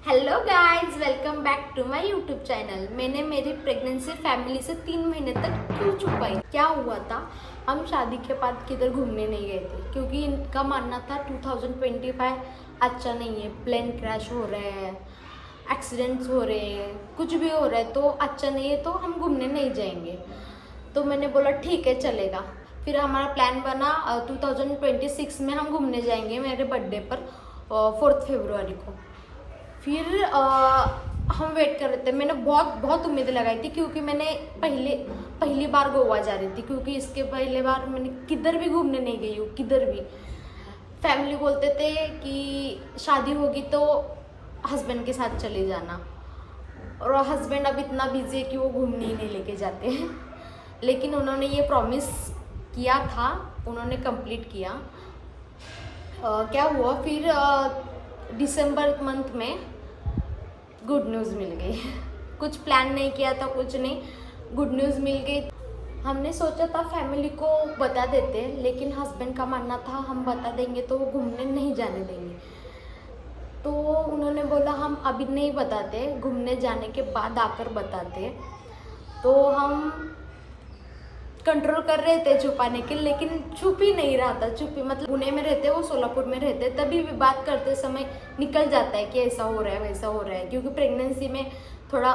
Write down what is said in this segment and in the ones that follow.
Hello guys, welcome back to my YouTube channel. मैंने मेरी pregnancy family से 3 महीने तक क्यों छुपाई? क्या हुआ था, हम शादी के बाद किधर घूमने नहीं गए थे क्योंकि इनका मानना था 2025 अच्छा नहीं है, प्लेन क्रैश हो रहे हैं, एक्सीडेंट्स हो रहे हैं, कुछ भी हो रहा है तो अच्छा नहीं है, तो हम घूमने नहीं जाएंगे। तो मैंने बोला ठीक है चलेगा। फिर हमारा प्लान बना 2026 में हम घूमने जाएंगे मेरे बर्थडे पर 4 फरवरी को। फिर हम वेट कर रहे थे। मैंने बहुत उम्मीद लगाई थी क्योंकि मैंने पहली बार गोवा जा रही थी, क्योंकि इसके पहले बार मैंने किधर भी घूमने नहीं गई हूँ, किधर भी। फैमिली बोलते थे कि शादी होगी तो हस्बैंड के साथ चले जाना, और हस्बैंड अब इतना बिजी है कि वो घूमने ही नहीं लेके जाते हैं। लेकिन उन्होंने ये प्रॉमिस किया था, उन्होंने कंप्लीट किया। क्या हुआ फिर दिसंबर मंथ में गुड न्यूज़ मिल गई। कुछ प्लान नहीं किया था, कुछ नहीं, गुड न्यूज़ मिल गई। हमने सोचा था फैमिली को बता देते, लेकिन हस्बैंड का मानना था हम बता देंगे तो वो घूमने नहीं जाने देंगे। तो उन्होंने बोला हम अभी नहीं बताते, घूमने जाने के बाद आकर बताते। तो हम कंट्रोल कर रहे थे छुपाने के, लेकिन छुप ही नहीं रहा था। छुप ही मतलब पुणे में रहते, वो सोलापुर में रहते, तभी भी बात करते समय निकल जाता है कि ऐसा हो रहा है वैसा हो रहा है, क्योंकि प्रेगनेंसी में थोड़ा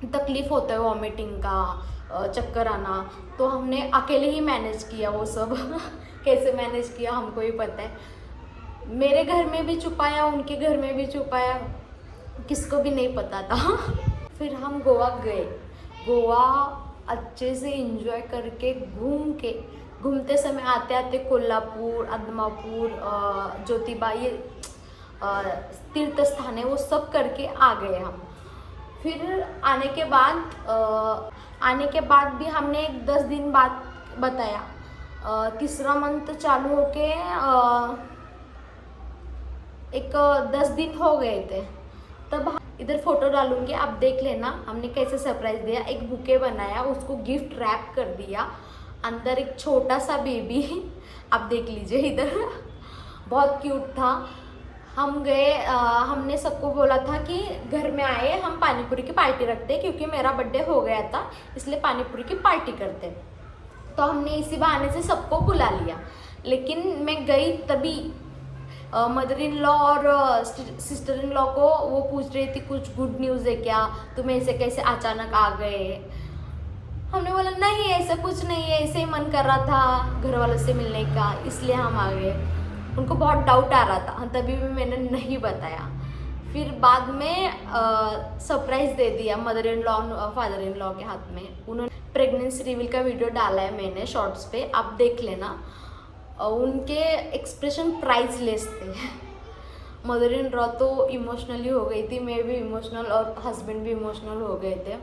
तकलीफ होता है, वॉमिटिंग का, चक्कर आना। तो हमने अकेले ही मैनेज किया वो सब। कैसे मैनेज किया हमको ही पता है। मेरे घर में भी छुपाया, उनके घर में भी छुपाया, किसको भी नहीं पता था। फिर हम गोवा गए। गोवा अच्छे से एंजॉय करके घूमते समय आते आते कोल्हापुर, आदमापुर, ज्योतिबा, ये तीर्थ स्थान है, वो सब करके आ गए हम। फिर आने के बाद भी हमने 10 दिन बाद बताया। तीसरा मंथ चालू होके एक 10 दिन हो गए थे, तब इधर फोटो डालूंगी, आप देख लेना हमने कैसे सरप्राइज दिया। एक बुके बनाया, उसको गिफ्ट रैप कर दिया, अंदर एक छोटा सा बेबी। आप देख लीजिए इधर। बहुत क्यूट था। हम गए, हमने सबको बोला था कि घर में आए हम पानीपुरी की पार्टी रखते, क्योंकि मेरा बर्थडे हो गया था, इसलिए पानीपुरी की पार्टी करते। तो हमने इसी बहाने से सबको बुला लिया। लेकिन मैं गई तभी मदर इन लॉ और सिस्टर इन लॉ को वो पूछ रही थी कुछ गुड न्यूज़ है क्या, तुम ऐसे कैसे अचानक आ गए। हमने बोला नहीं ऐसा कुछ नहीं है, ऐसे ही मन कर रहा था घर वालों से मिलने का, इसलिए हम आ गए। उनको बहुत डाउट आ रहा था, तभी भी मैंने नहीं बताया। फिर बाद में सरप्राइज दे दिया mother in law father in law के हाथ में। उन्होंने प्रेगनेंसी रिवील का वीडियो डाला है मैंने शॉर्ट्स पे, आप देख लेना। उनके एक्सप्रेशन प्राइसलेस थे। मदर इन लॉ तो इमोशनली हो गई थी, मैं भी इमोशनल और हस्बैंड भी इमोशनल हो गए थे।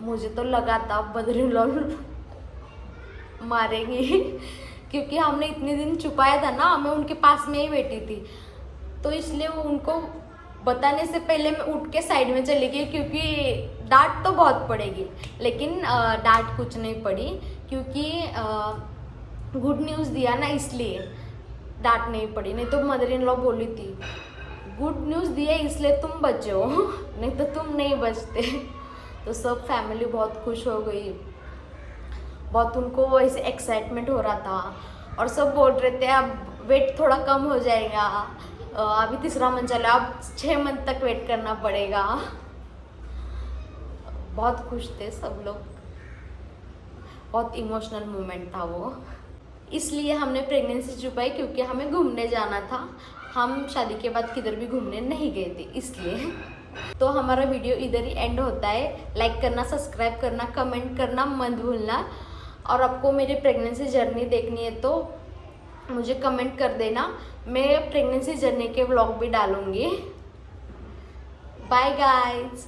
मुझे तो लगा था मदर इन लॉ मारेंगी, क्योंकि हमने इतने दिन छुपाया था ना, मैं उनके पास में ही बैठी थी। तो इसलिए वो उनको बताने से पहले मैं उठ के साइड में चली गई, क्योंकि डांट तो बहुत पड़ेगी, लेकिन डांट कुछ नहीं पड़ी, क्योंकि गुड न्यूज़ दिया ना, इसलिए डांट नहीं पड़ी। नहीं तो मदर इन लॉ बोली थी गुड न्यूज़ दिया इसलिए तुम बचे हो, नहीं तो तुम नहीं बचते। तो सब फैमिली बहुत खुश हो गई, बहुत उनको ऐसे एक्साइटमेंट हो रहा था, और सब बोल रहे थे अब वेट थोड़ा कम हो जाएगा, अभी तीसरा मंथ चला, अब 6 मंथ तक वेट करना पड़ेगा। बहुत खुश थे सब लोग, बहुत इमोशनल मोमेंट था वो। इसलिए हमने प्रेगनेंसी छुपाई, क्योंकि हमें घूमने जाना था। हम शादी के बाद किधर भी घूमने नहीं गए थे, इसलिए। तो हमारा वीडियो इधर ही एंड होता है। लाइक करना, सब्सक्राइब करना, कमेंट करना मत भूलना। और आपको मेरी प्रेगनेंसी जर्नी देखनी है तो मुझे कमेंट कर देना, मैं प्रेगनेंसी जर्नी के व्लॉग भी डालूँगी। Bye guys.